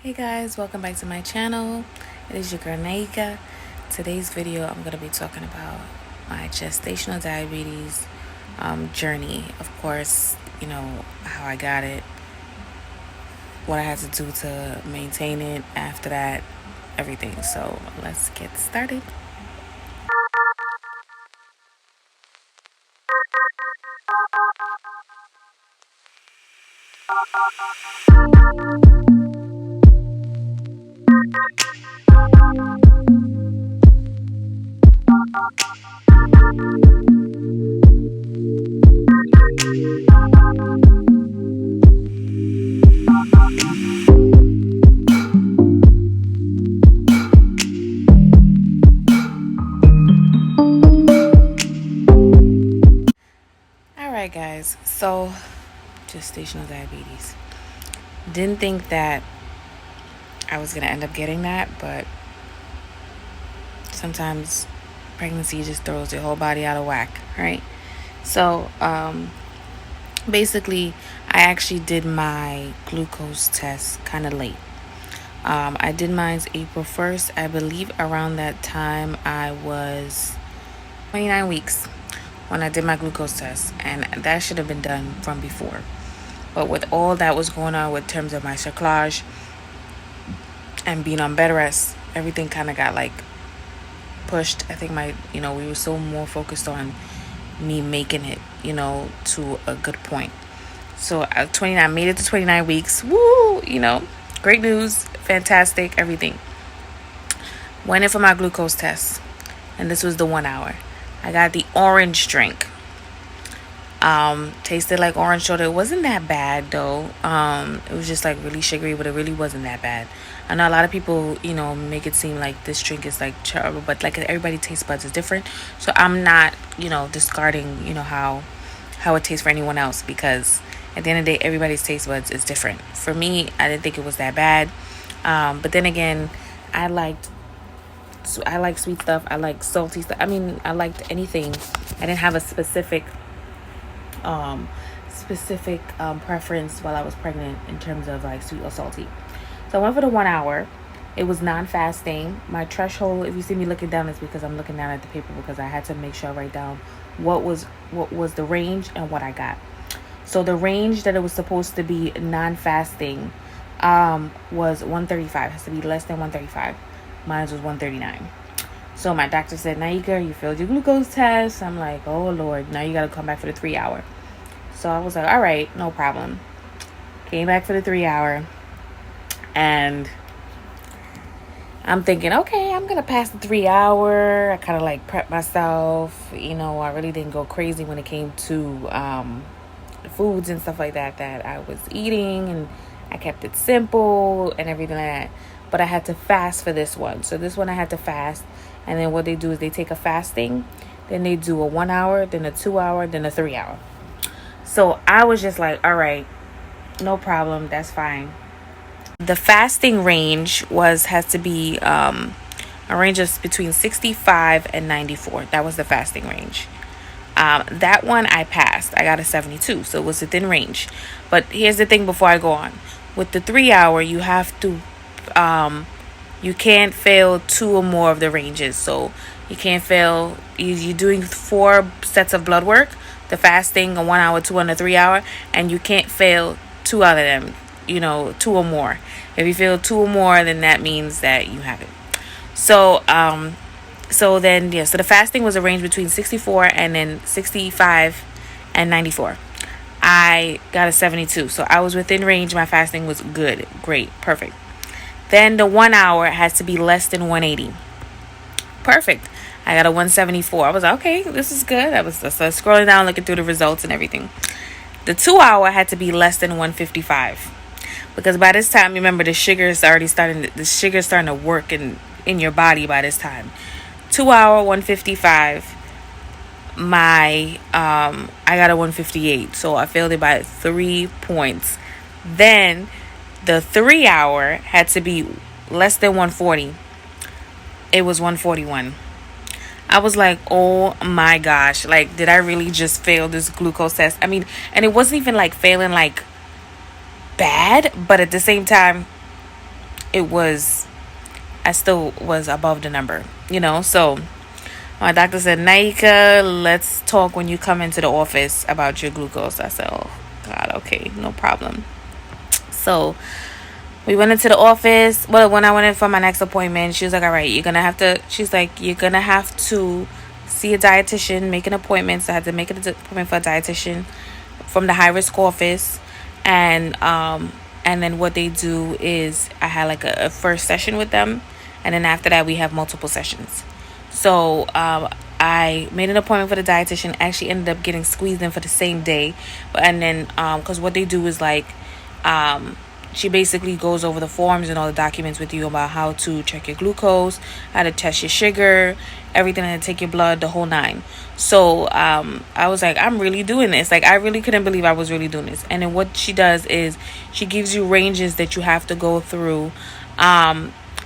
Hey guys, welcome back to my channel. It is your girl Naika. Today's video I'm going to be talking about my gestational diabetes journey. Of course, how I got it, what I had to do to maintain it after that, everything. So let's get started. Alright guys, so gestational diabetes. Didn't think that I was going to end up getting that, but sometimes pregnancy just throws your whole body out of whack, right? So, basically, I actually did my glucose test kind of late. I did mine April 1st. I believe around that time I was 29 weeks when I did my glucose test, and that should have been done from before. But with all that was going on with terms of my cerclage and being on bed rest, everything kind of got like pushed. I think we were so more focused on me making it, to a good point. So at 29, made it to 29 weeks. Woo, great news, fantastic, everything. Went in for my glucose test, and this was the 1 hour. I got the orange drink. Tasted like orange soda. It wasn't that bad though. It was just like really sugary, but it really wasn't that bad. I know a lot of people, make it seem like this drink is like terrible, but like everybody's taste buds is different. So I'm not, discarding, how it tastes for anyone else, because at the end of the day, everybody's taste buds is different. For me, I didn't think it was that bad. But then again, I like sweet stuff. I like salty stuff. I mean, I liked anything. I didn't have a specific preference while I was pregnant in terms of like sweet or salty. So I went for the 1 hour. It was non-fasting. My threshold, if you see me looking down, is because I'm looking down at the paper, because I had to make sure I write down what was the range and what I got. So the range that it was supposed to be non-fasting was 135. It has to be less than 135. Mine was 139. So my doctor said, Naika, you failed your glucose test. I'm like, oh Lord, now you got to come back for the 3 hour. So I was like, all right, no problem. Came back for the 3 hour. And I'm thinking, okay, I'm going to pass the 3 hour. I kind of like prep myself. I really didn't go crazy when it came to the foods and stuff like that I was eating. And I kept it simple and everything like that. But I had to fast for this one. So this one I had to fast. And then what they do is they take a fasting. Then they do a 1 hour, then a 2 hour, then a 3 hour. So I was just like, all right, no problem. That's fine. The fasting range has to be a range of between 65 and 94. That was the fasting range. That one I passed. I got a 72, so it was within range. But here's the thing before I go on. With the 3 hour, you have to, you can't fail 2 or more of the ranges. So you can't fail, you're doing 4 sets of blood work, the fasting, a 1 hour, 2 and a 3 hour, and you can't fail 2 out of them, 2 or more. If you fail 2 or more, then that means that you have it. So, so the fasting was a range between 64 and then 65 and 94. I got a 72, so I was within range. My fasting was good, great, perfect. Then the 1 hour has to be less than 180. Perfect. I got a 174. I was like, okay, this is good. I was scrolling down, looking through the results and everything. The 2 hour had to be less than 155, because by this time, remember, the sugar is starting to work in your body by this time. 2 hour 155. I got a 158, so I failed it by 3 points. Then the 3 hour had to be less than 140. It was 141. I was like, oh my gosh, like, did I really just fail this glucose test? I mean, and it wasn't even like failing like bad, but at the same time, I still was above the number, So my doctor said, Naika, let's talk when you come into the office about your glucose. I said, oh, God, okay, no problem. So we went into the office. Well, when I went in for my next appointment, she was like, all right, you're going to have to see a dietitian, make an appointment. So I had to make an appointment for a dietitian from the high risk office. And then what they do is I had like a first session with them. And then after that, we have multiple sessions. So I made an appointment for the dietitian. Actually ended up getting squeezed in for the same day. And then because what they do is like she basically goes over the forms and all the documents with you about how to check your glucose, how to test your sugar, everything, and take your blood, the whole nine. So I was like, I'm really doing this. Like, I really couldn't believe I was really doing this. And then what she does is she gives you ranges that you have to go through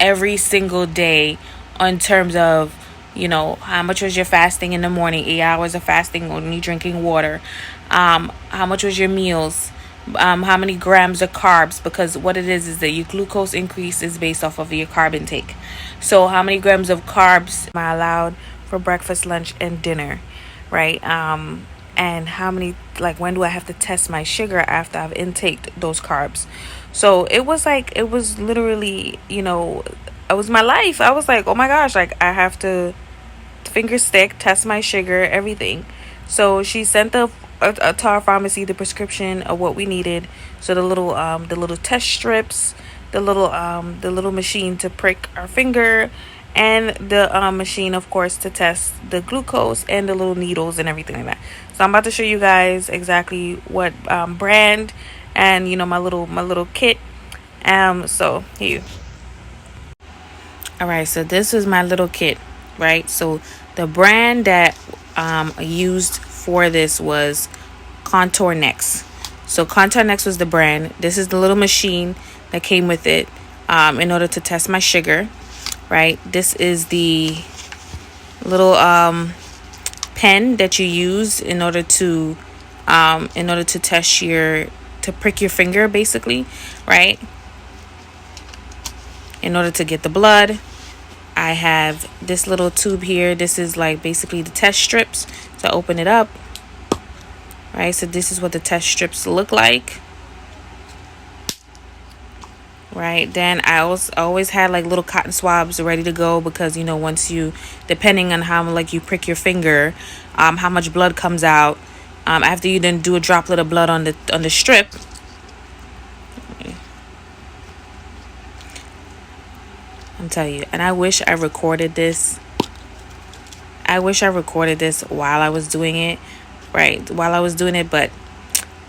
every single day in terms of, how much was your fasting in the morning, 8 hours of fasting, only drinking water, how much was your meals, how many grams of carbs, because what it is that your glucose increase is based off of your carb intake. So how many grams of carbs am I allowed for breakfast, lunch, and dinner, right? And how many, like, when do I have to test my sugar after I've intaked those carbs? So it was literally, it was my life. I was like, oh my gosh, like, I have to finger stick, test my sugar, everything. So she sent to our pharmacy the prescription of what we needed. So the little test strips, the little machine to prick our finger, and the machine, of course, to test the glucose, and the little needles and everything like that. So I'm about to show you guys exactly what brand, and my little kit. So here. All right, so this is my little kit, right? So the brand that I used for this was Contour Next. So Contour Next was the brand. This is the little machine that came with it in order to test my sugar, right? This is the little pen that you use in order to test to prick your finger, basically, right? In order to get the blood. I have this little tube here. This is like basically the test strips. So I open it up, right? So this is what the test strips look like, right? Then I always had like little cotton swabs ready to go, because once depending on how like you prick your finger, how much blood comes out, after you then do a droplet of blood on the strip. I'm telling you, and I wish I recorded this. While I was doing it, right? While I was doing it, but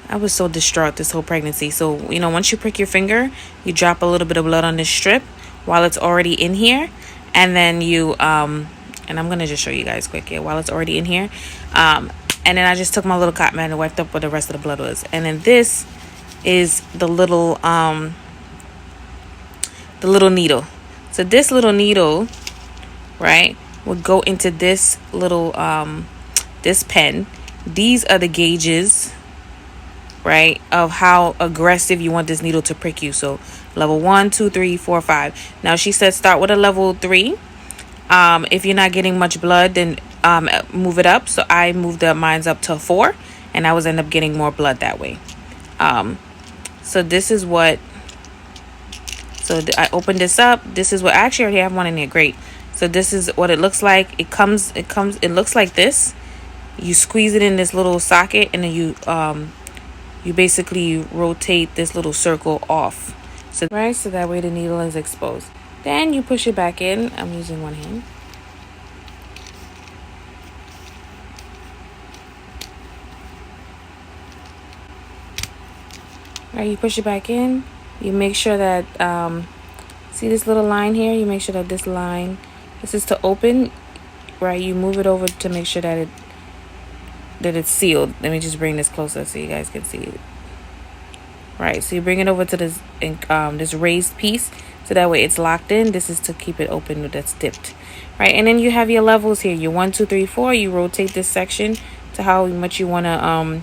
I was so distraught this whole pregnancy. So, once you prick your finger, you drop a little bit of blood on this strip while it's already in here. And then you, and I'm going to just show you guys quick here while it's already in here. And then I just took my little cotton pad and wiped up where the rest of the blood was. And then this is the little needle. So this little needle, right, would go into this little, this pen. These are the gauges, right, of how aggressive you want this needle to prick you. So level 1, 2, 3, 4, 5. Now she said start with a level 3. If you're not getting much blood, then move it up. So I moved mine up to 4, and I was end up getting more blood that way. So this is what. So I opened this up. This is what, I actually already have one in there. Great. So this is what it looks like. It looks like this. You squeeze it in this little socket, and then you basically rotate this little circle off. So that way the needle is exposed. Then you push it back in. I'm using one hand. All right, you push it back in. You make sure that, see this little line here? You make sure that this is to open, right? You move it over to make sure that it's sealed. Let me just bring this closer so you guys can see it. Right, so you bring it over to this raised piece, so that way it's locked in. This is to keep it open, that's dipped, right? And then you have your levels here. Your 1, 2, 3, 4. You rotate this section to how much you want to,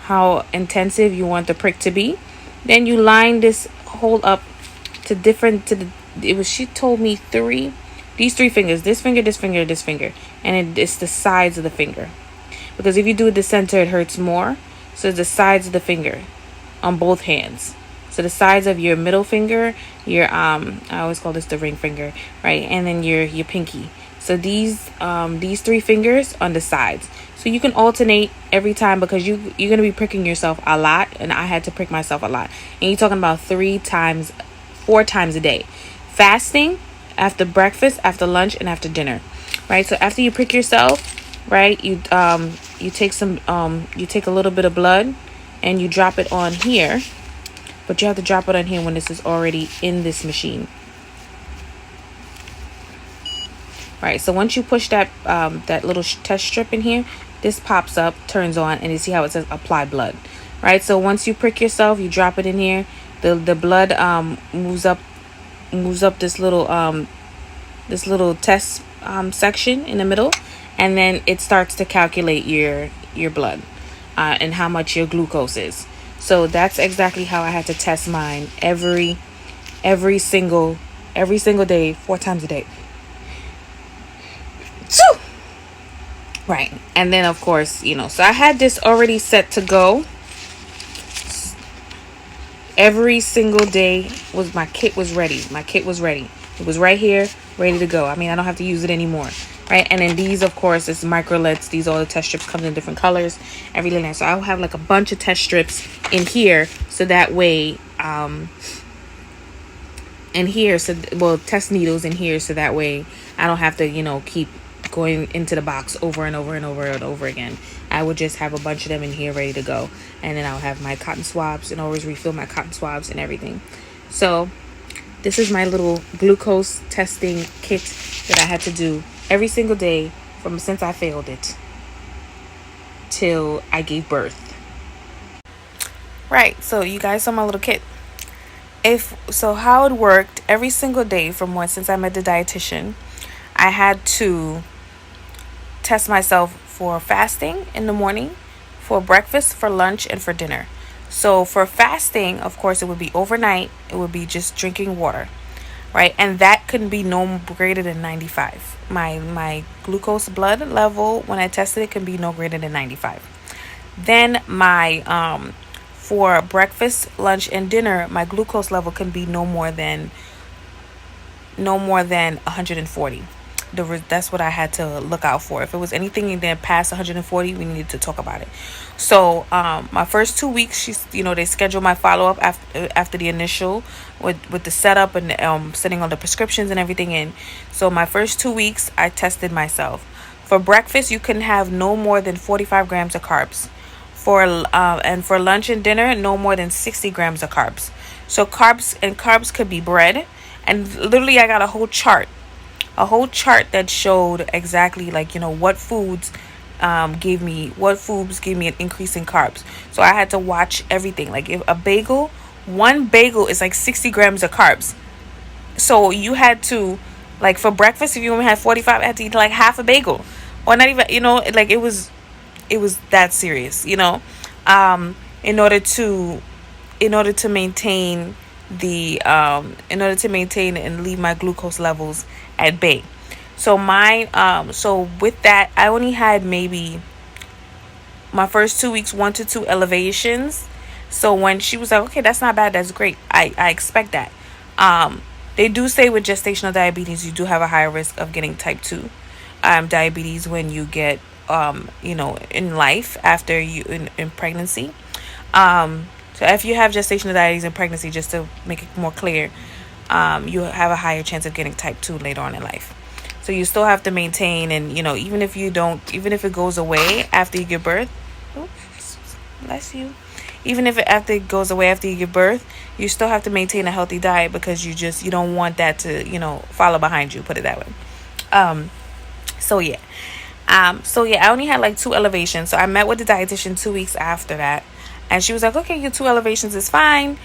how intensive you want the prick to be. Then you line this hole up to different to the it was she told me these three fingers, this finger, this finger, this finger, and it's the sides of the finger, because if you do it the center it hurts more. So it's the sides of the finger on both hands. So the sides of your middle finger, your I always call this the ring finger, right? And then your pinky. So these three fingers on the sides. So you can alternate every time, because you're gonna be pricking yourself a lot, and I had to prick myself a lot. And you're talking about 4 times a day, fasting, after breakfast, after lunch, and after dinner, right? So after you prick yourself, right, you take you take a little bit of blood and you drop it on here, but you have to drop it on here when this is already in this machine. Right, so once you push that that little test strip in here, this pops up, turns on, and you see how it says apply blood. Right, so once you prick yourself, you drop it in here. The blood moves up this little test section in the middle, and then it starts to calculate your blood and how much your glucose is. So that's exactly how I had to test mine every single day, 4 times a day. Right. And then of course, so I had this already set to go. Every single day my kit was ready. It was right here, ready to go. I mean, I don't have to use it anymore. Right. And then these, of course, it's microlets. These all the test strips come in different colors, everything. So I'll have like a bunch of test strips in here, so that way test needles in here, so that way I don't have to keep going into the box over and over and over and over again. I would just have a bunch of them in here ready to go, and then I'll have my cotton swabs and always refill my cotton swabs and everything. So this is my little glucose testing kit that I had to do every single day since I failed it till I gave birth. Right, so you guys saw my little kit. How it worked every single day since I met the dietitian, I had to test myself for fasting in the morning, for breakfast, for lunch, and for dinner. So for fasting, of course, it would be overnight. It would be just drinking water, right? And that couldn't be no greater than 95. My glucose blood level when I tested it can be no greater than 95. Then my for breakfast, lunch, and dinner, my glucose level can be no more than 140. That's what I had to look out for. If it was anything that past 140, we needed to talk about it. So my first 2 weeks, they scheduled my follow-up after the initial with the setup and sending all the prescriptions and everything in. So my first 2 weeks, I tested myself. For breakfast, you can have no more than 45 grams of carbs. And for lunch and dinner, no more than 60 grams of carbs. So carbs could be bread. And literally, I got a whole chart that showed exactly what foods gave me an increase in carbs. So I had to watch everything. Like if one bagel is like 60 grams of carbs. So you had to, like, for breakfast, if you only had 45, I had to eat like half a bagel, or not even, like it was that serious, in order to maintain and leave my glucose levels at bay. So so with that, I only had maybe my first 2 weeks 1 to 2 elevations. So when she was like, okay, that's not bad, that's great, I expect that. They do say with gestational diabetes, you do have a higher risk of getting type 2 diabetes when you get in life after in pregnancy. So if you have gestational diabetes in pregnancy, just to make it more clear, you have a higher chance of getting type 2 later on in life. So you still have to maintain, and even if it goes away after you give birth, bless you. Even if after it goes away after you give birth, you still have to maintain a healthy diet, because you don't want that to follow behind you, put it that way. So yeah, I only had like 2 elevations. So I met with the dietitian 2 weeks after that, and she was like, okay, your 2 elevations is fine.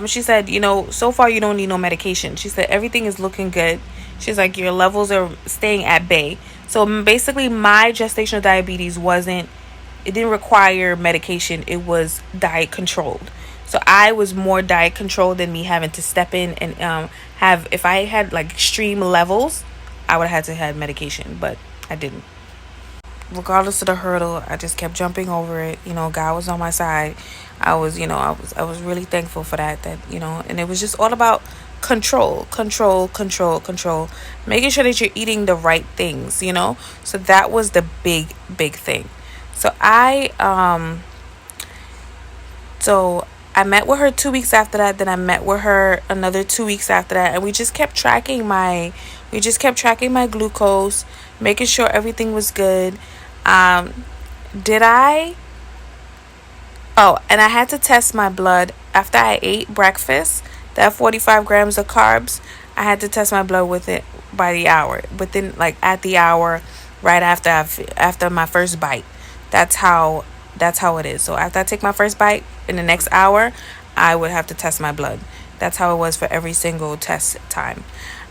She said, so far you don't need no medication. She said everything is looking good. She's like, your levels are staying at bay. So basically, my gestational diabetes it didn't require medication. It was diet controlled. So I was more diet control than me having to step in and have, if I had like extreme levels, I would have had to have medication, but I didn't. Regardless of the hurdle, I just kept jumping over it. God was on my side. I was really thankful for that, and it was just all about control, control, control, control, making sure that you're eating the right things. So that was the big thing. So I met with her 2 weeks after that. Then I met with her another 2 weeks after that, and we just kept tracking my glucose, making sure everything was good. Um, did I? Oh, and I had to test my blood after I ate breakfast. That 45 grams of carbs, I had to test my blood with it by the hour, within like at the hour, right after my first bite. That's how that's how it is. So after I take my first bite, in the next hour, I would have to test my blood. That's how it was for every single test time.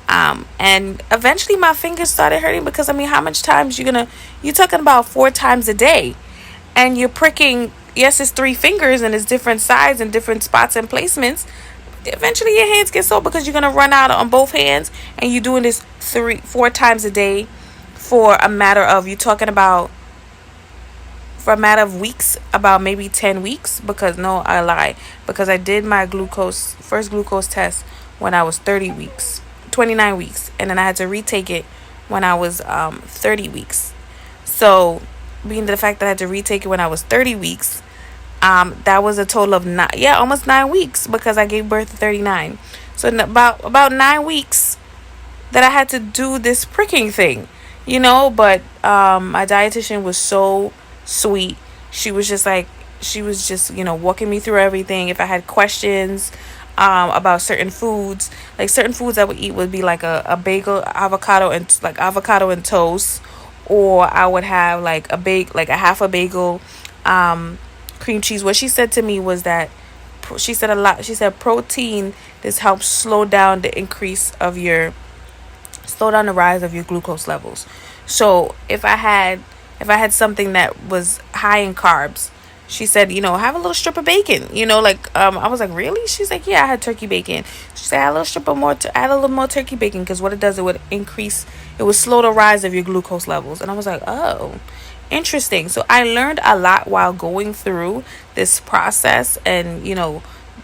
And eventually my fingers started hurting because, I mean, how much times you're talking about 4 times a day, and you're pricking. Yes, it's 3 fingers and it's different sides and different spots and placements. Eventually your hands get sore because you're gonna run out on both hands, and you're doing this 4 times a day for a matter of, you're talking about, for a matter of weeks, about maybe 10 weeks. Because, no, I lie, because I did my first glucose test when I was 30 weeks, 29 weeks, and then I had to retake it when I was 30 weeks. So, being the fact that I had to retake it when I was 30 weeks, that was a total of almost 9 weeks, because I gave birth at 39. So in about 9 weeks that I had to do this pricking thing, But my dietitian was so sweet. She was just walking me through everything. If I had questions about certain foods, like certain foods I would eat would be like a bagel, avocado and toast, or I would have like a half a bagel, cream cheese. What she said to me was that, she said a lot. She said protein, this helps slow down the rise of your glucose levels. So if I had something that was high in carbs, she said, have a little strip of bacon. I was like, really? She's like, yeah, I had turkey bacon. She said, add a little more turkey bacon, because what it does, it would slow the rise of your glucose levels. And I was like, oh, interesting. So I learned a lot while going through this process, and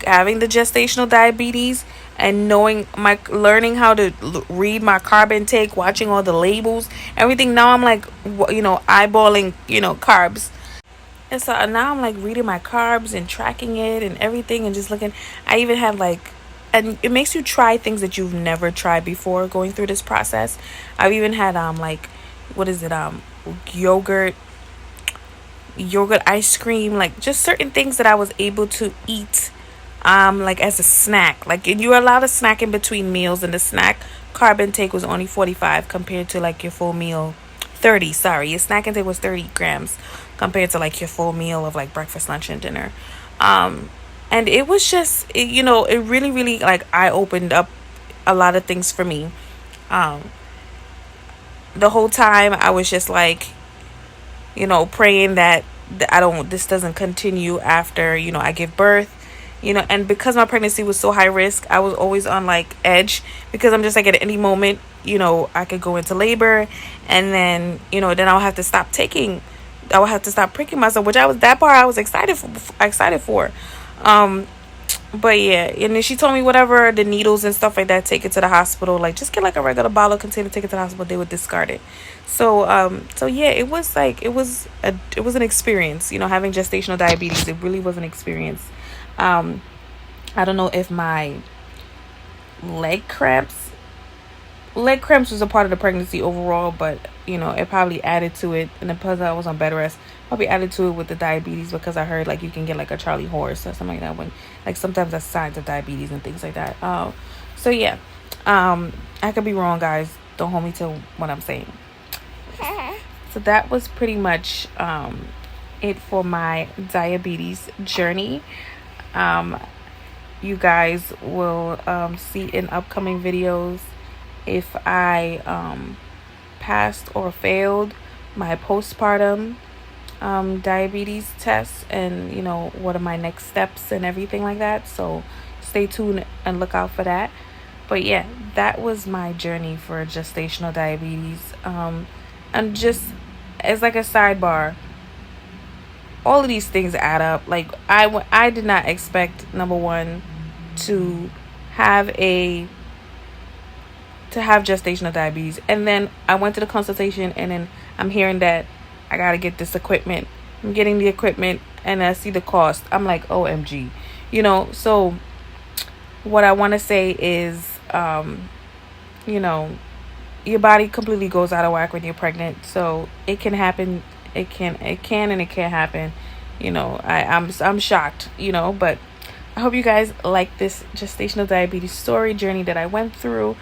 having the gestational diabetes, and learning how to read my carb intake, watching all the labels, everything. Now I'm like, eyeballing, carbs. And so now I'm like reading my carbs and tracking it and everything, and just looking. I even have and it makes you try things that you've never tried before going through this process. I've even had what is it, yogurt ice cream, like just certain things that I was able to eat like as a snack. Like, and you're allowed to snack in between meals, and the snack carb intake was only 45 compared to like your full meal 30. Sorry, your snack intake was 30 grams compared to like your full meal of like breakfast, lunch, and dinner. And it was just it really, really, like, I opened up a lot of things for me. The whole time I was just like, praying that this doesn't continue after, I give birth. And because my pregnancy was so high risk, I was always on like edge, because I'm just like, at any moment, I could go into labor, and then, then I'll have to stop pricking myself, that part I was excited for. But yeah, and then she told me, whatever, the needles and stuff like that, take it to the hospital. Like, just get like a regular bottle container, take it to the hospital. They would discard it. So yeah, it was an experience. Having gestational diabetes, it really was an experience. I don't know if my leg cramps was a part of the pregnancy overall, but it probably added to it. And because I was on bed rest, probably added to it with the diabetes, because I heard like you can get like a Charlie horse or something like that, when like sometimes that's signs of diabetes and things like that. So yeah, I could be wrong, guys. Don't hold me to what I'm saying. So that was pretty much it for my diabetes journey. You guys will see in upcoming videos if I passed or failed my postpartum diabetes test, and what are my next steps and everything like that. So stay tuned and look out for that. But yeah, that was my journey for gestational diabetes. And just as like a sidebar, all of these things add up. Like I did not expect, number one, to have gestational diabetes, and then I went to the consultation, and then I'm hearing that I gotta get this equipment. I'm getting the equipment, and I see the cost. I'm like, OMG, So what I want to say is, your body completely goes out of whack when you're pregnant. So it can happen. It can and it can't happen. I'm shocked. But I hope you guys like this gestational diabetes story journey that I went through.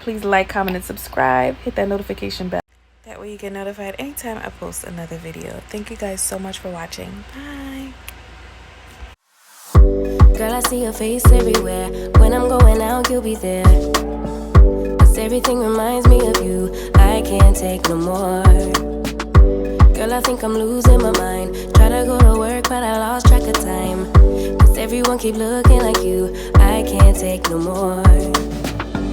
Please like, comment, and subscribe. Hit that notification bell. That way you get notified anytime I post another video. Thank you guys so much for watching. Bye. Girl, I see your face everywhere. When I'm going out, you'll be there. 'Cause everything reminds me of you. I can't take no more. Girl, I think I'm losing my mind. Try to go to work, but I lost track of time. 'Cause everyone keep looking like you. I can't take no more.